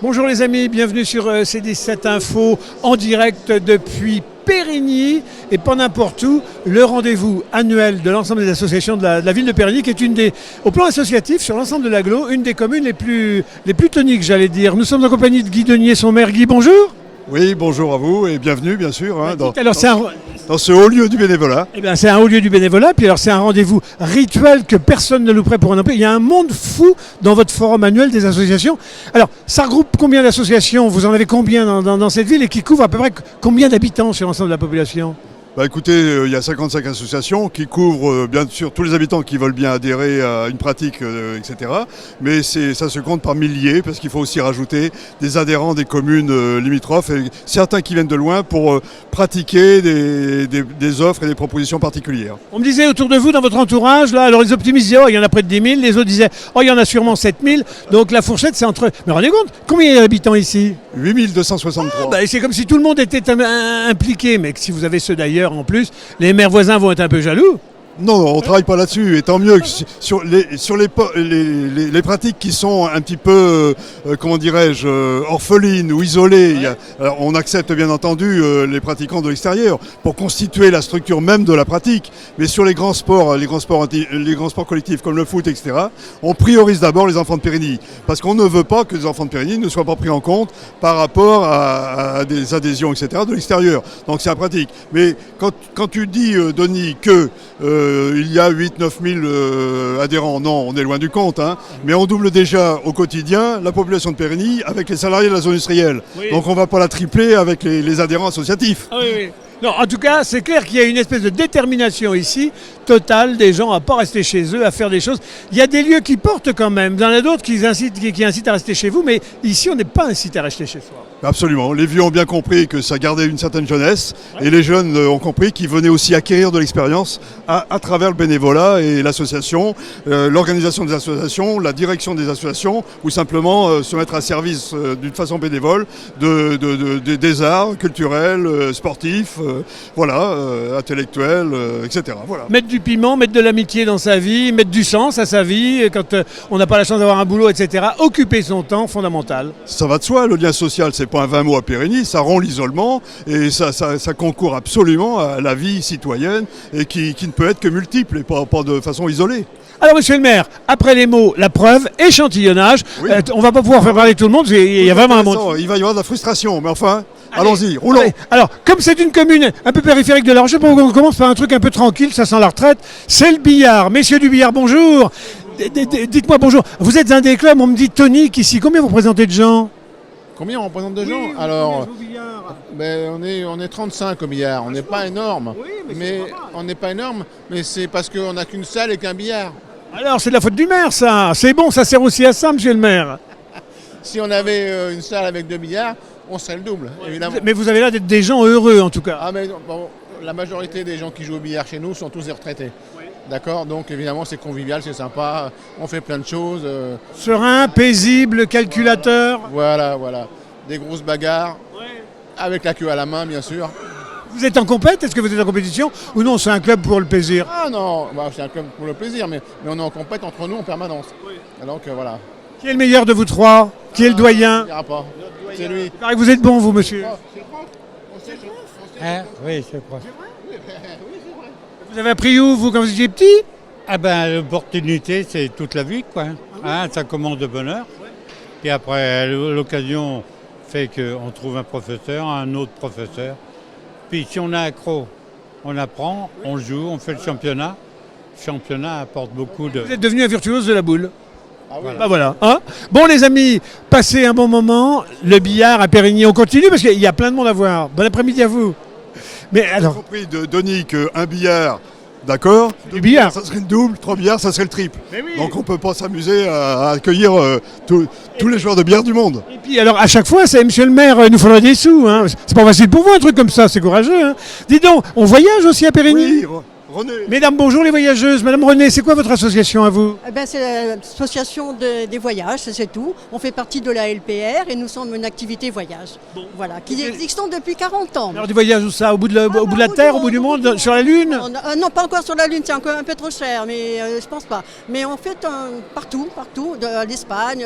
Bonjour les amis, bienvenue sur C17 Info en direct depuis Périgny et pas n'importe où, le rendez-vous annuel de l'ensemble des associations de la ville de Périgny qui est une des, au plan associatif sur l'ensemble de l'agglo, une des communes les plus toniques j'allais dire. Nous sommes en compagnie de Guy Denier, son maire. Guy, bonjour. Oui, bonjour à vous et bienvenue bien sûr Dans ce haut lieu du bénévolat. Eh bien, c'est un haut lieu du bénévolat, puis alors c'est un rendez-vous rituel que personne ne louperait pour un employé. Il y a un monde fou dans votre forum annuel des associations. Alors, ça regroupe combien d'associations? Vous en avez combien dans cette ville et qui couvre à peu près combien d'habitants sur l'ensemble de la population? Bah écoutez, il y a 55 associations qui couvrent bien sûr tous les habitants qui veulent bien adhérer à une pratique, etc. Mais ça se compte par milliers parce qu'il faut aussi rajouter des adhérents des communes limitrophes et certains qui viennent de loin pour pratiquer des offres et des propositions particulières. On me disait autour de vous, dans votre entourage, là, alors les optimistes disaient, oh, il y en a près de 10 000, les autres disaient, oh, il y en a sûrement 7 000. Donc la fourchette, c'est entre... Mais rendez compte, combien il y a d'habitants ici? 8 263. Bah, c'est comme si tout le monde était impliqué, mais si vous avez ceux d'ailleurs en plus, les maires voisins vont être un peu jaloux. Non, on ne travaille pas là-dessus, et tant mieux que sur les pratiques qui sont un petit peu, comment dirais-je, orphelines ou isolées. Alors, on accepte bien entendu les pratiquants de l'extérieur pour constituer la structure même de la pratique, mais sur les grands sports collectifs comme le foot, etc., on priorise d'abord les enfants de Périgny, parce qu'on ne veut pas que les enfants de Périgny ne soient pas pris en compte par rapport à des adhésions, etc., de l'extérieur. Donc c'est la pratique. Mais quand tu dis, Denis, que il y a 8-9 000 adhérents. Non, on est loin du compte. Hein. Mais on double déjà au quotidien la population de Périgny avec les salariés de la zone industrielle. Oui. Donc on ne va pas la tripler avec les adhérents associatifs. Ah, oui, oui. Non, en tout cas, c'est clair qu'il y a une espèce de détermination ici, totale, des gens à ne pas rester chez eux, à faire des choses. Il y a des lieux qui portent quand même. Il y en a d'autres qui incitent à rester chez vous, mais ici, on n'est pas incité à rester chez soi. Absolument. Les vieux ont bien compris que ça gardait une certaine jeunesse, ouais. Et les jeunes ont compris qu'ils venaient aussi acquérir de l'expérience à travers le bénévolat et l'association, l'organisation des associations, la direction des associations, ou simplement se mettre à service d'une façon bénévole des arts culturels, sportifs, intellectuels, etc. Voilà. Mettre du piment, mettre de l'amitié dans sa vie, mettre du sens à sa vie, quand on n'a pas la chance d'avoir un boulot, etc. Occuper son temps, fondamental. Ça va de soi, le lien social, c'est pas un 20 mots à Périgny, ça rompt l'isolement et ça concourt absolument à la vie citoyenne et qui ne peut être que multiple et pas de façon isolée. Alors monsieur le maire, après les mots, la preuve, échantillonnage, oui. On va pas pouvoir faire parler tout le monde, il y a vraiment un monde. Il va y avoir de la frustration, mais enfin, allons-y, roulons. Allez. Alors, comme c'est une commune un peu périphérique de La Rochelle, on commence par un truc un peu tranquille, ça sent la retraite, c'est le billard. Messieurs du billard, bonjour. Dites-moi bonjour. Vous êtes un des clubs, on me dit tonique ici, combien vous représentez de gens? Combien on représente de gens? Alors, on est 35 au billard, on n'est pas énorme. Oui, mais on n'est pas énorme, mais c'est parce qu'on n'a qu'une salle et qu'un billard. Alors c'est de la faute du maire ça, c'est bon, ça sert aussi à ça monsieur le maire. Si on avait une salle avec 2 billards, on serait le double, évidemment. Mais vous avez l'air d'être des gens heureux en tout cas. Ah mais bon, la majorité des gens qui jouent au billard chez nous sont tous des retraités. Oui. D'accord, donc évidemment c'est convivial, c'est sympa, on fait plein de choses. Serein, paisible, calculateur. Voilà, des grosses bagarres, ouais. Avec la queue à la main bien sûr. Vous êtes en compète? Est-ce que vous êtes en compétition? Ou non, c'est un club pour le plaisir? Ah non, c'est un club pour le plaisir, mais on est en compète entre nous en permanence. Oui. Donc voilà. Qui est le meilleur de vous trois? Qui est le doyen? Il n'y aura pas, c'est lui. Il paraît que vous êtes bon vous monsieur. Oui, c'est quoi. Vous avez appris où, vous, quand vous étiez petit? Ah ben, l'opportunité, c'est toute la vie, quoi. Ah, oui. Ça commence de bonne heure. Ouais. Et après, l'occasion fait qu'on trouve un professeur, un autre professeur. Puis si on est accro, on apprend, on joue, on fait le championnat. Le championnat apporte beaucoup de... Vous êtes devenu un virtuose de la boule. Ah oui. Bah voilà. Hein, bon les amis, passez un bon moment. Le billard à Périgny, on continue parce qu'il y a plein de monde à voir. Bon après-midi à vous. Mais alors, j'ai compris de Denis qu'un billard, d'accord, du billard, ça serait le double, 3 billards, ça serait le triple. Oui. Donc on ne peut pas s'amuser à accueillir tous les joueurs de billard du monde. Et puis alors à chaque fois, c'est monsieur le maire, il nous faudra des sous. Hein. C'est pas facile pour vous un truc comme ça, c'est courageux. Hein. Dis donc, on voyage aussi à Périgny? Oui, René. Mesdames, bonjour les voyageuses. Madame René, c'est quoi votre association à vous? Eh ben, c'est l'association des voyages, c'est tout. On fait partie de la LPR et nous sommes une activité voyage. Voilà, qui existe depuis 40 ans. Alors du voyage où ça? Au bout de la Terre, au bout du monde, sur la Lune? Non, pas encore sur la Lune, c'est encore un peu trop cher, mais je pense pas. Mais on fait partout, l'Espagne.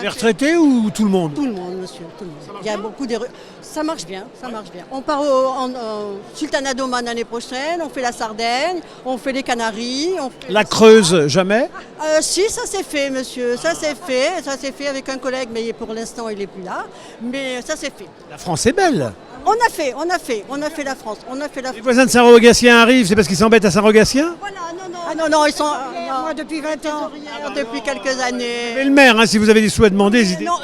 Les retraités ou tout le monde? Tout le monde, monsieur, tout le monde. Il y a beaucoup de... Ça marche bien, ça marche bien. On part en Sultanat d'Oman l'année prochaine, on fait la Sardaigne, on fait les Canaries. La Creuse, jamais? Si, ça s'est fait, monsieur, ça s'est fait avec un collègue, mais pour l'instant il n'est plus là, mais ça s'est fait. La France est belle. On a fait la France, Les voisins de Saint-Rogatien arrivent, c'est parce qu'ils s'embêtent à Saint-Rogatien? Voilà, non, ils sont... Moi, depuis 20 ans. Depuis quelques années. Mais le maire, hein, si vous avez des sous à demander, hésitez. Non,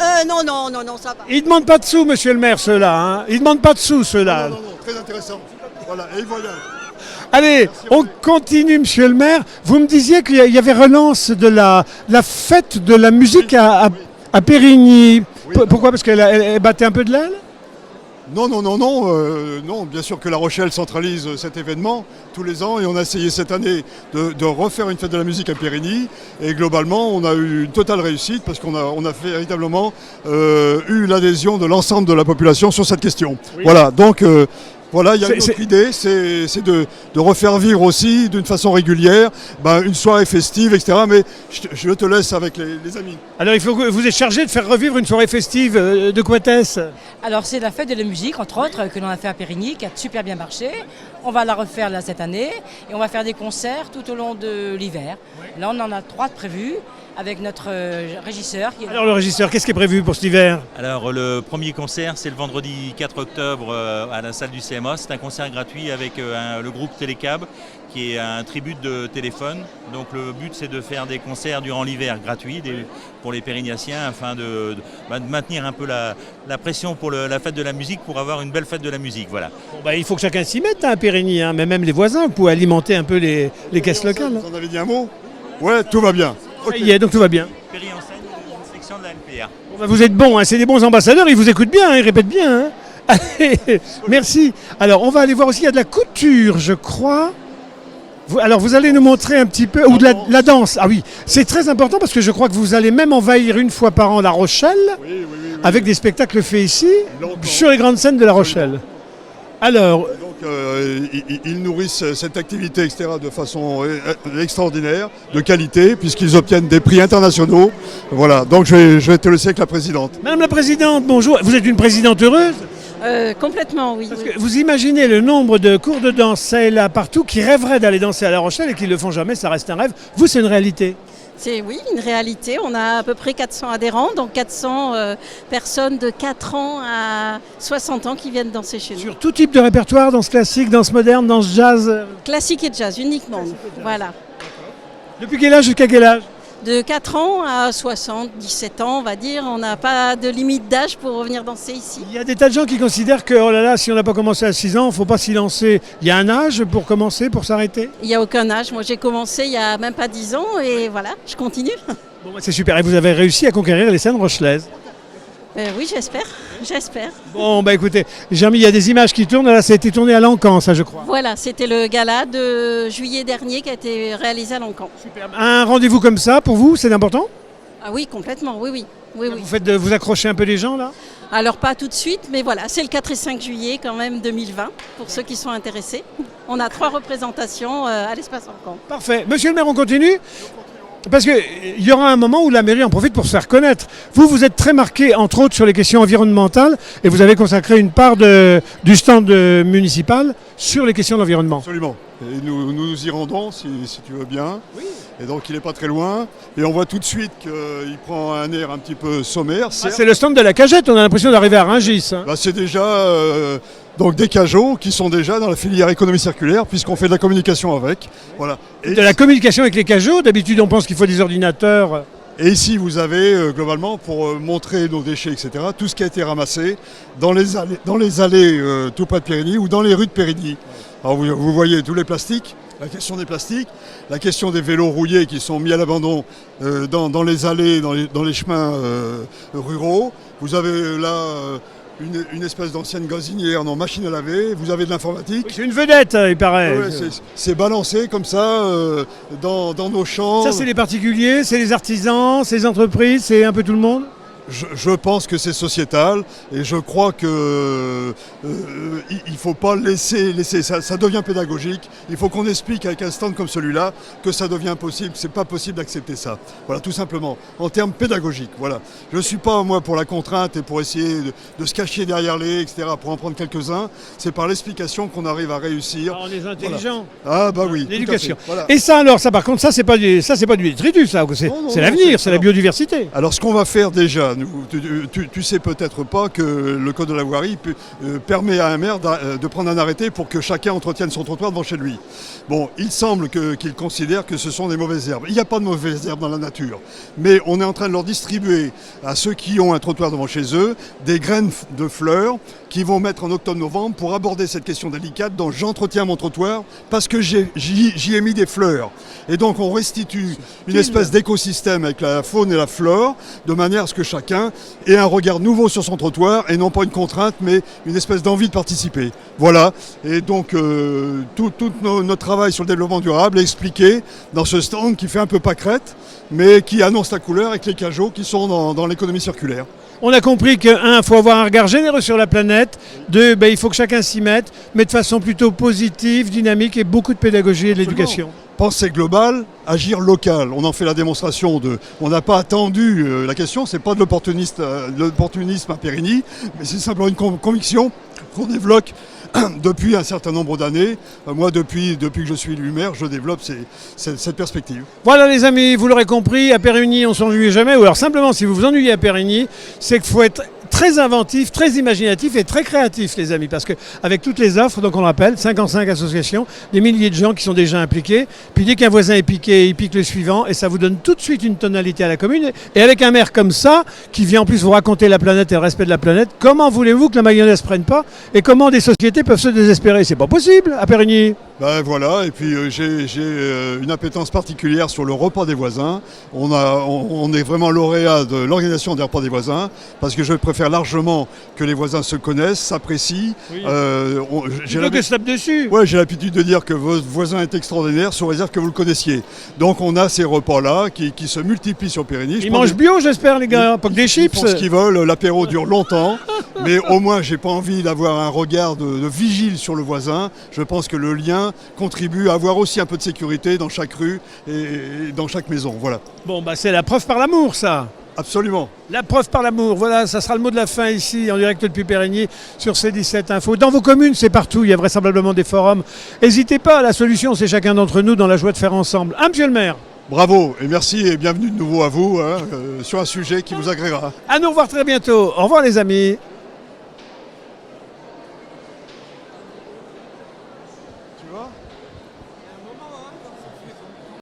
ça va. Ils ne demandent pas de sous, monsieur le maire, ceux-là. Hein. Ils ne demandent pas de sous, ceux-là. Non, très intéressant. Voilà, et voilà. Allez, on continue, monsieur le maire. Vous me disiez qu'il y avait relance de la fête de la musique à Périgny. Oui. Pourquoi? Parce qu'elle battait un peu de l'aile? Non, bien sûr que La Rochelle centralise cet événement tous les ans et on a essayé cette année de refaire une fête de la musique à Périgny et globalement on a eu une totale réussite parce qu'on a véritablement eu l'adhésion de l'ensemble de la population sur cette question. Oui. Voilà, donc voilà, il y a une autre idée, c'est de refaire vivre aussi d'une façon régulière une soirée festive, etc. Mais je te laisse avec les amis. Alors il faut que vous êtes chargé de faire revivre une soirée festive. De quoi est-ce? Alors c'est la fête de la musique, entre autres, que l'on a fait à Périgny, qui a super bien marché. On va la refaire là cette année et on va faire des concerts tout au long de l'hiver. Là on en a 3 de prévus avec notre régisseur. Alors le régisseur, qu'est-ce qui est prévu pour cet hiver? Alors le premier concert, c'est le vendredi 4 octobre à la salle du CMA. C'est un concert gratuit avec le groupe Télécab, qui est un tribut de téléphone. Donc le but, c'est de faire des concerts durant l'hiver gratuits pour les Pérignatiens afin de maintenir un peu la pression pour la fête de la musique, pour avoir une belle fête de la musique. Voilà. Bon, il faut que chacun s'y mette à Périgny, hein, mais même les voisins, vous pouvez alimenter un peu les caisses locales. Vous en avez dit un mot? Ouais, tout va bien. Okay. Ça y est, donc tout va bien. Péry-Enseigne, une section de la LPR. Bon, vous êtes bons, hein, c'est des bons ambassadeurs, ils vous écoutent bien, hein, ils répètent bien. Hein. Allez, merci. Alors, on va aller voir aussi, il y a de la couture, je crois. Alors, vous allez nous montrer un petit peu, ou de la danse. Ah oui, c'est très important parce que je crois que vous allez même envahir une fois par an La Rochelle, oui. Avec des spectacles faits ici, sur les grandes scènes de La Rochelle. Alors... ils nourrissent cette activité, etc., de façon extraordinaire, de qualité, puisqu'ils obtiennent des prix internationaux. Voilà, donc je vais te laisser avec la présidente. Madame la présidente, bonjour. Vous êtes une présidente heureuse? Complètement, oui. Parce que vous imaginez le nombre de cours de danse, ça et là, partout, qui rêveraient d'aller danser à La Rochelle et qui ne le font jamais, ça reste un rêve. Vous, c'est une réalité? C'est une réalité. On a à peu près 400 adhérents, donc 400 personnes de 4 ans à 60 ans qui viennent danser chez nous. Sur tout type de répertoire, danse classique, danse moderne, danse jazz? Classique et jazz uniquement, voilà. Depuis quel âge jusqu'à quel âge? De 4 ans à 17 ans, on va dire. On n'a pas de limite d'âge pour revenir danser ici. Il y a des tas de gens qui considèrent que, oh là là, si on n'a pas commencé à 6 ans, il ne faut pas s'y lancer. Il y a un âge pour commencer, pour s'arrêter? Il n'y a aucun âge. Moi, j'ai commencé il n'y a même pas 10 ans et voilà, je continue. Bon, c'est super. Et vous avez réussi à conquérir les scènes rochelaises? Oui, j'espère. Bon, écoutez, Jeremy, il y a des images qui tournent. Là, ça a été tourné à Lancan, ça, je crois. Voilà, c'était le gala de juillet dernier qui a été réalisé à Lancan. Super. Un rendez-vous comme ça, pour vous, c'est important? Ah oui, complètement, oui. Vous accrochez un peu les gens, là? Alors, pas tout de suite, mais voilà, c'est le 4 et 5 juillet, quand même, 2020, pour ceux qui sont intéressés. On a 3 représentations à l'espace Lancan. Parfait. Monsieur le maire, on continue? Parce qu'il y aura un moment où la mairie en profite pour se faire connaître. Vous êtes très marqué, entre autres, sur les questions environnementales et vous avez consacré une part du stand municipal sur les questions de l'environnement. Absolument. Et nous y rendons, si tu veux bien. Oui. Et donc, il n'est pas très loin. Et on voit tout de suite qu'il prend un air un petit peu sommaire. C'est le stand de la Cagette, on a l'impression d'arriver à Rungis. Hein. C'est déjà... donc des cajots qui sont déjà dans la filière économie circulaire puisqu'on fait de la communication avec. Voilà. Et de la communication avec les cajots, d'habitude on pense qu'il faut des ordinateurs. Et ici vous avez globalement pour montrer nos déchets, etc., tout ce qui a été ramassé dans les allées tout près de Périgny ou dans les rues de Périgny. Alors vous voyez tous les plastiques, la question des plastiques, la question des vélos rouillés qui sont mis à l'abandon dans les allées, dans les chemins ruraux. Vous avez là... une espèce d'ancienne gazinière, non, machine à laver, vous avez de l'informatique. C'est une vedette, il paraît. Ouais, c'est balancé comme ça dans nos champs. Ça, c'est les particuliers, c'est les artisans, c'est les entreprises, c'est un peu tout le monde. Je pense que c'est sociétal et je crois que il faut pas laisser ça devient pédagogique. Il faut qu'on explique avec un stand comme celui-là que ça devient impossible. C'est pas possible d'accepter ça. Voilà, tout simplement. En termes pédagogiques, voilà. Je suis pas moi pour la contrainte et pour essayer de se cacher derrière etc. Pour en prendre quelques-uns. C'est par l'explication qu'on arrive à réussir. On est intelligents. Voilà. Ah bah oui. L'éducation. Voilà. Et ça alors, ça par contre, ça c'est pas du détritus, ça. C'est l'avenir, c'est la biodiversité. Alors ce qu'on va faire déjà, tu sais peut-être pas que le code de la voirie permet à un maire de prendre un arrêté pour que chacun entretienne son trottoir devant chez lui. Bon, il semble qu'il considère que ce sont des mauvaises herbes. Il n'y a pas de mauvaises herbes dans la nature. Mais on est en train de leur distribuer à ceux qui ont un trottoir devant chez eux des graines de fleurs qui vont mettre en octobre-novembre pour aborder cette question délicate dont j'entretiens mon trottoir parce que j'y ai mis des fleurs. Et donc on restitue une espèce d'écosystème avec la faune et la flore de manière à ce que chacun ait un regard nouveau sur son trottoir et non pas une contrainte mais une espèce d'envie de participer. Voilà. Et donc tout notre travail sur le développement durable est expliqué dans ce stand qui fait un peu pâquerette mais qui annonce la couleur avec les cajots qui sont dans l'économie circulaire. On a compris que, il faut avoir un regard généreux sur la planète. Deux, il faut que chacun s'y mette, mais de façon plutôt positive, dynamique et beaucoup de pédagogie et de l'éducation. Penser global, agir local. On en fait la démonstration on n'a pas attendu la question, c'est pas de l'opportunisme à Périgny, mais c'est simplement une conviction qu'on développe depuis un certain nombre d'années. Moi, depuis que je suis élu maire, je développe cette perspective. Voilà les amis, vous l'aurez compris, à Périgny, on ne s'ennuie jamais. Ou alors simplement, si vous vous ennuyez à Périgny, c'est qu'il faut être très inventif, très imaginatif et très créatif, les amis. Parce qu'avec toutes les offres, donc on le rappelle, 55 associations, des milliers de gens qui sont déjà impliqués. Puis dès qu'un voisin est piqué, il pique le suivant. Et ça vous donne tout de suite une tonalité à la commune. Et avec un maire comme ça, qui vient en plus vous raconter la planète et le respect de la planète, comment voulez-vous que la mayonnaise ne prenne pas? Et comment des sociétés peuvent se désespérer? C'est pas possible à Périgny. Ben voilà, et puis j'ai une appétence particulière sur le repas des voisins. On est vraiment lauréat de l'organisation des repas des voisins, parce que je préfère largement que les voisins se connaissent, s'apprécient. Oui. J'ai l'habitude de dire que votre voisin est extraordinaire, sous réserve que vous le connaissiez. Donc on a ces repas-là qui se multiplient sur Périgny. Ils mangent bio, j'espère, les gars, pas que des chips. Ils font ce qu'ils veulent, l'apéro dure longtemps, mais au moins j'ai pas envie d'avoir un regard de vigile sur le voisin. Je pense que le lien contribue à avoir aussi un peu de sécurité dans chaque rue et dans chaque maison. Voilà. Bon, c'est la preuve par l'amour, ça. Absolument. La preuve par l'amour, voilà, ça sera le mot de la fin ici, en direct depuis Périgny, sur C17 Info. Dans vos communes, c'est partout, il y a vraisemblablement des forums. N'hésitez pas, la solution, c'est chacun d'entre nous dans la joie de faire ensemble. Monsieur le maire. Bravo et merci et bienvenue de nouveau à vous sur un sujet qui vous agréera. À nous revoir très bientôt. Au revoir les amis.